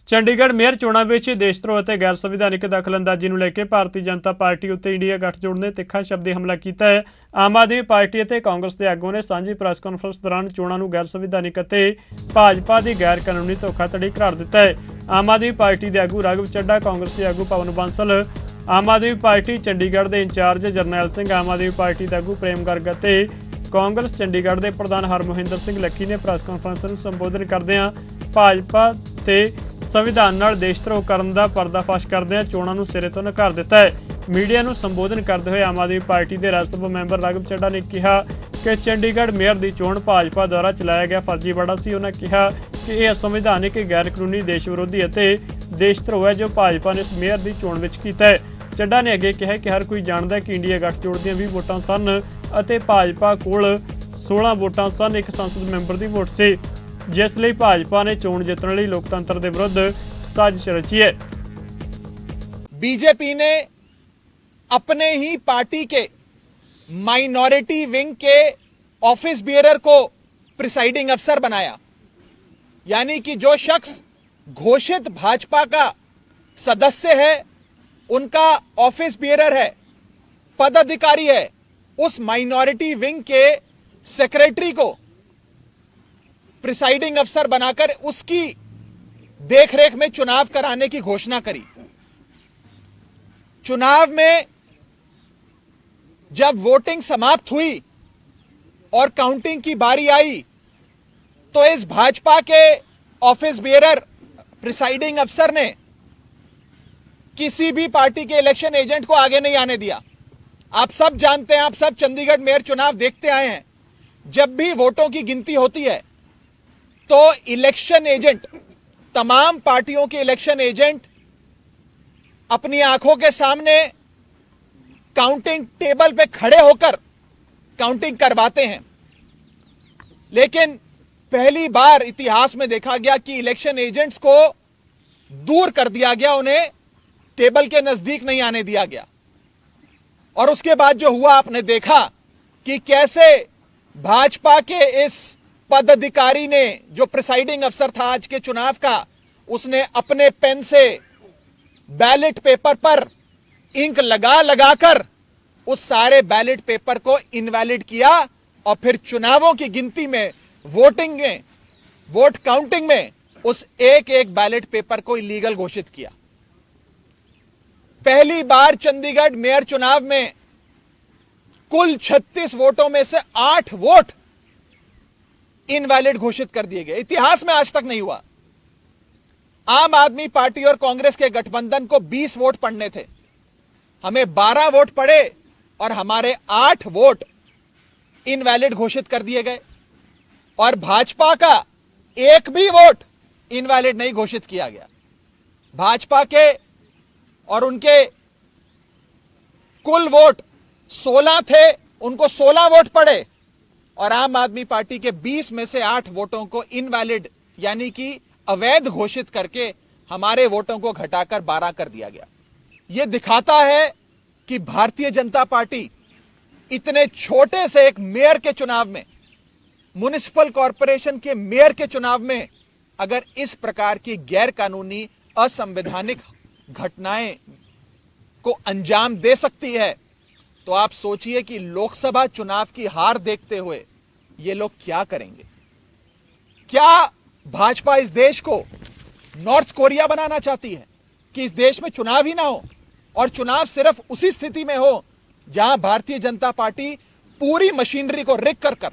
Chandigarh mayor ਚੋਣਾਂ ਵਿੱਚ ਦੇਸ਼ ਧਰੋਹ ਅਤੇ ਗੈਰ ਸੰਵਿਧਾਨਿਕ ਦਖਲਅੰਦਾਜ਼ੀ ਨੂੰ ਲੈ ਕੇ ਭਾਰਤੀ ਜਨਤਾ ਪਾਰਟੀ ਉੱਤੇ ਇੰਡੀਆ ਗੱਠਜੋੜ ਨੇ ਤਿੱਖਾ ਸ਼ਬਦੀ ਹਮਲਾ ਕੀਤਾ ਹੈ। ਆਮ ਆਦਮੀ ਪਾਰਟੀ ਅਤੇ ਕਾਂਗਰਸ ਦੇ ਆਗੂਆਂ ਨੇ ਸਾਂਝੀ ਪ੍ਰੈਸ ਕਾਨਫਰੰਸ ਦੌਰਾਨ ਚੋਣਾਂ ਨੂੰ ਗੈਰ ਸੰਵਿਧਾਨਿਕ ਅਤੇ ਭਾਜਪਾ ਦੀ ਗੈਰ ਕਾਨੂੰਨੀ ਧੋਖਾਧੜੀ ਕਰਾਰ ਦਿੱਤਾ ਹੈ। ਆਮ ਆਦਮੀ ਪਾਰਟੀ ਦੇ ਆਗੂ ਰਾਘਵ ਚੱਡਾ, ਕਾਂਗਰਸੀ ਆਗੂ ਪਵਨ ਬਾਂਸਲ, ਆਮ ਆਦਮੀ ਪਾਰਟੀ ਚੰਡੀਗੜ੍ਹ ਦੇ ਇੰਚਾਰਜ ਜਰਨੈਲ ਸਿੰਘ, ਆਮ ਆਦਮੀ ਪਾਰਟੀ ਦੇ ਆਗੂ ਪ੍ਰੇਮ ਗਰਗ ਅਤੇ ਕਾਂਗਰਸ ਚੰਡੀਗੜ੍ਹ ਦੇ ਪ੍ਰਧਾਨ ਹਰਮੋਹਿੰਦਰ ਸਿੰਘ ਲੱਖੀ ਨੇ ਪ੍ਰੈਸ ਕਾਨਫਰੰਸ ਨੂੰ ਸੰਬੋਧਨ ਕਰਦਿਆਂ ਭਾਜਪਾ ਤੇ ਸੰਵਿਧਾਨ ਨਾਲ ਦੇਸ਼ ਧਰੋਹ ਕਰਨ ਦਾ ਪਰਦਾਫਾਸ਼ ਕਰਦਿਆਂ ਚੋਣਾਂ ਨੂੰ ਸਿਰੇ ਤੋਂ ਨਕਾਰ ਦਿੱਤਾ ਹੈ। ਮੀਡੀਆ ਨੂੰ ਸੰਬੋਧਨ ਕਰਦੇ ਹੋਏ ਆਮ ਆਦਮੀ ਪਾਰਟੀ ਦੇ ਰਾਜ ਸਭਾ ਮੈਂਬਰ ਰਾਘਵ ਚੱਡਾ ਨੇ ਕਿਹਾ ਕਿ ਚੰਡੀਗੜ੍ਹ ਮੇਅਰ ਦੀ ਚੋਣ ਭਾਜਪਾ ਦੁਆਰਾ ਚਲਾਇਆ ਗਿਆ ਫਰਜ਼ੀਵਾੜਾ ਸੀ। ਉਹਨਾਂ ਕਿਹਾ ਕਿ ਇਹ ਅਸੰਵਿਧਾਨਿਕ, ਗੈਰ ਕਾਨੂੰਨੀ, ਦੇਸ਼ ਵਿਰੋਧੀ ਅਤੇ ਦੇਸ਼ ਧਰੋਹ ਹੈ ਜੋ ਭਾਜਪਾ ਨੇ ਇਸ ਮੇਅਰ ਦੀ ਚੋਣ ਵਿੱਚ ਕੀਤਾ ਹੈ। ਚੱਡਾ ਨੇ ਅੱਗੇ ਕਿਹਾ ਕਿ ਹਰ ਕੋਈ ਜਾਣਦਾ ਹੈ ਕਿ ਇੰਡੀਆ ਗੱਠਜੋੜ ਦੀਆਂ 20 ਵੋਟਾਂ ਸਨ ਅਤੇ ਭਾਜਪਾ ਕੋਲ 16 ਵੋਟਾਂ ਸਨ। ਇੱਕ ਸੰਸਦ ਮੈਂਬਰ ਦੀ ਵੋਟ ਸੀ, जिस लिए भाजपा ने चोण जितने लिए लोकतंत्र के विरुद्ध साजिश रची है। बीजेपी ने अपने ही पार्टी के माइनॉरिटी विंग के ऑफिस बियरर को प्रिसाइडिंग अफसर बनाया, यानी कि जो शख्स घोषित भाजपा का सदस्य है, उनका ऑफिस बियरर है, पदाधिकारी है, उस माइनॉरिटी विंग के सेक्रेटरी को प्रिसाइडिंग अफसर बनाकर उसकी देखरेख में चुनाव कराने की घोषणा करी। चुनाव में जब वोटिंग समाप्त हुई और काउंटिंग की बारी आई तो इस भाजपा के ऑफिस बियरर प्रिसाइडिंग अफसर ने किसी भी पार्टी के इलेक्शन एजेंट को आगे नहीं आने दिया। आप सब जानते हैं, आप सब चंडीगढ़ मेयर चुनाव देखते आए हैं, जब भी वोटों की गिनती होती है तो इलेक्शन एजेंट, तमाम पार्टियों के इलेक्शन एजेंट अपनी आंखों के सामने काउंटिंग टेबल पे खड़े होकर काउंटिंग करवाते हैं। लेकिन पहली बार इतिहास में देखा गया कि इलेक्शन एजेंट्स को दूर कर दिया गया, उन्हें टेबल के नजदीक नहीं आने दिया गया। और उसके बाद जो हुआ, आपने देखा कि कैसे भाजपा के इस पदाधिकारी ने, जो प्रिसाइडिंग अफसर था आज के चुनाव का, उसने अपने पेन से बैलेट पेपर पर इंक लगा लगाकर उस सारे बैलेट पेपर को इनवैलिड किया और फिर चुनावों की गिनती में, वोटिंग में, वोट काउंटिंग में उस एक एक बैलेट पेपर को इलीगल घोषित किया। पहली बार चंडीगढ़ मेयर चुनाव में कुल 36 वोटों में से 8 वोट इनवैलिड घोषित कर दिए गए। इतिहास में आज तक नहीं हुआ। आम आदमी पार्टी और कांग्रेस के गठबंधन को 20 वोट पड़ने थे, हमें 12 वोट पड़े और हमारे 8 वोट इनवैलिड घोषित कर दिए गए और भाजपा का एक भी वोट इनवैलिड नहीं घोषित किया गया। भाजपा के और उनके कुल वोट 16 थे, उनको 16 वोट पड़े और आम आदमी पार्टी के 20 में से 8 वोटों को इनवैलिड यानी कि अवैध घोषित करके हमारे वोटों को घटाकर 12 कर दिया गया। यह दिखाता है कि भारतीय जनता पार्टी इतने छोटे से एक मेयर के चुनाव में, म्युनिसिपल कॉरपोरेशन के मेयर के चुनाव में, अगर इस प्रकार की गैर कानूनी, असंवैधानिक घटनाएं को अंजाम दे सकती है, तो आप सोचिए कि लोकसभा चुनाव की हार देखते हुए ये लोग क्या करेंगे। क्या भाजपा इस देश को नॉर्थ कोरिया बनाना चाहती है कि इस देश में चुनाव ही ना हो और चुनाव सिर्फ उसी स्थिति में हो जहां भारतीय जनता पार्टी पूरी मशीनरी को रिग कर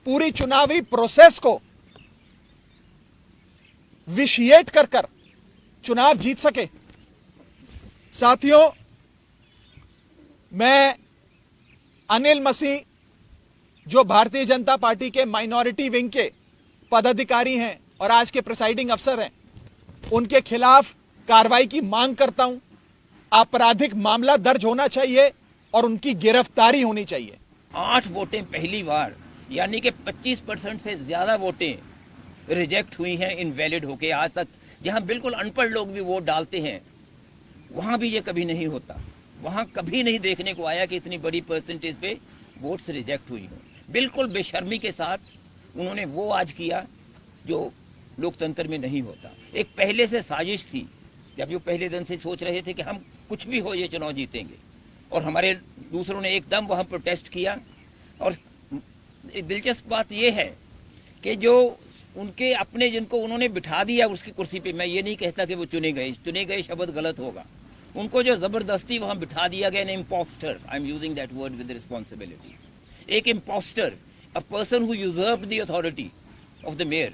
पूरी चुनावी प्रोसेस को विशिएट कर चुनाव जीत सके। साथियों, मैं अनिल मसीह, जो भारतीय जनता पार्टी के माइनॉरिटी विंग के पदाधिकारी हैं और आज के प्रिसाइडिंग अफसर हैं, उनके खिलाफ कार्रवाई की मांग करता हूं। आपराधिक मामला दर्ज होना चाहिए और उनकी गिरफ्तारी होनी चाहिए। 8 वोटें पहली बार, यानी कि 25% से ज्यादा वोटें रिजेक्ट हुई हैं इनवैलिड होके। आज तक जहां बिल्कुल अनपढ़ लोग भी वोट डालते हैं, वहां भी ये कभी नहीं होता। वहां कभी नहीं देखने को आया कि इतनी बड़ी परसेंटेज पे वोट्स रिजेक्ट हुई हो। बिल्कुल बेशर्मी के साथ उन्होंने वो आज किया जो लोकतंत्र में नहीं होता। एक पहले से साजिश थी, जब जो पहले दिन से सोच रहे थे कि हम कुछ भी हो ये चुनाव जीतेंगे, और हमारे दूसरों ने एकदम वहां प्रोटेस्ट किया। और दिलचस्प बात यह है कि जो उनके अपने जिनको उन्होंने बिठा दिया उसकी कुर्सी पे, मैं ये नहीं कहता कि वो चुने गए शब्द गलत होगा, उनको जो जबरदस्ती वहां बिठा दिया गया, impostor, I am using that word with responsibility, एक impostor, a person who usurped the authority of the mayor,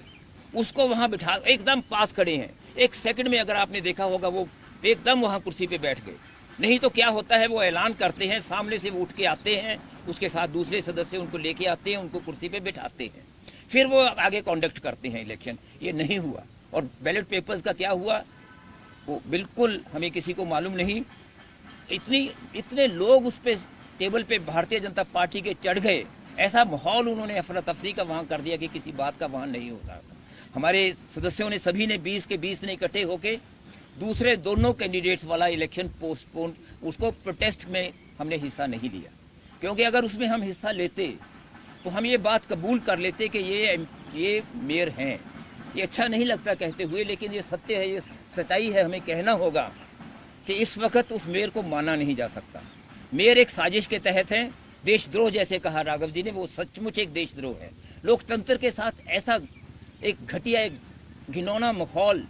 उसको वहां बिठा, एकदम पास खड़े हैं, एक सेकंड में अगर आपने देखा होगा वो एकदम वहां कुर्सी पे बैठ गए। नहीं तो क्या होता है, वो ऐलान करते हैं, सामने से वो उठ के आते हैं, उसके साथ दूसरे सदस्य उनको लेके आते हैं, उनको कुर्सी पे बिठाते हैं, फिर वो आगे कॉन्डक्ट करते हैं इलेक्शन। ये नहीं हुआ। और बैलेट पेपर्स का क्या हुआ वो बिल्कुल हमें किसी को मालूम नहीं। इतने लोग उस पे टेबल पे भारतीय जनता पार्टी के चढ़ गए, ऐसा माहौल उन्होंने अफरा तफरी का वहां कर दिया कि किसी बात का वहां नहीं होता। हमारे सदस्यों ने सभी ने 20 के 20 ने इकट्ठे होके दूसरे दोनों कैंडिडेट्स वाला इलेक्शन पोस्टपोन, उसको प्रोटेस्ट में हमने हिस्सा नहीं लिया, क्योंकि अगर उसमें हम हिस्सा लेते तो हम ये बात कबूल कर लेते कि ये मेयर हैं। ये अच्छा नहीं लगता कहते हुए, लेकिन ये सत्य है, ये सच्चाई है, हमें कहना होगा कि इस वक्त उस मेयर को माना नहीं जा सकता। मेयर एक साजिश के तहत है, देशद्रोह जैसे कहा राघव जी ने, वो सचमुच एक देशद्रोह है। लोकतंत्र के साथ ऐसा एक घटिया, एक घिनौना माहौल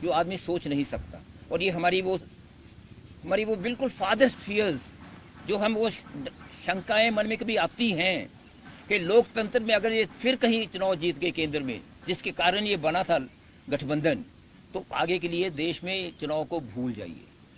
जो आदमी सोच नहीं सकता। और ये हमारी वो बिल्कुल फादर्स्ट फियर्स, जो हम वो शंकाएं मन में कभी आती हैं कि लोकतंत्र में अगर ये फिर कहीं चुनाव जीत गए केंद्र में, जिसके कारण ये बना था गठबंधन, तो आगे के लिए देश में चुनाव को भूल जाइए।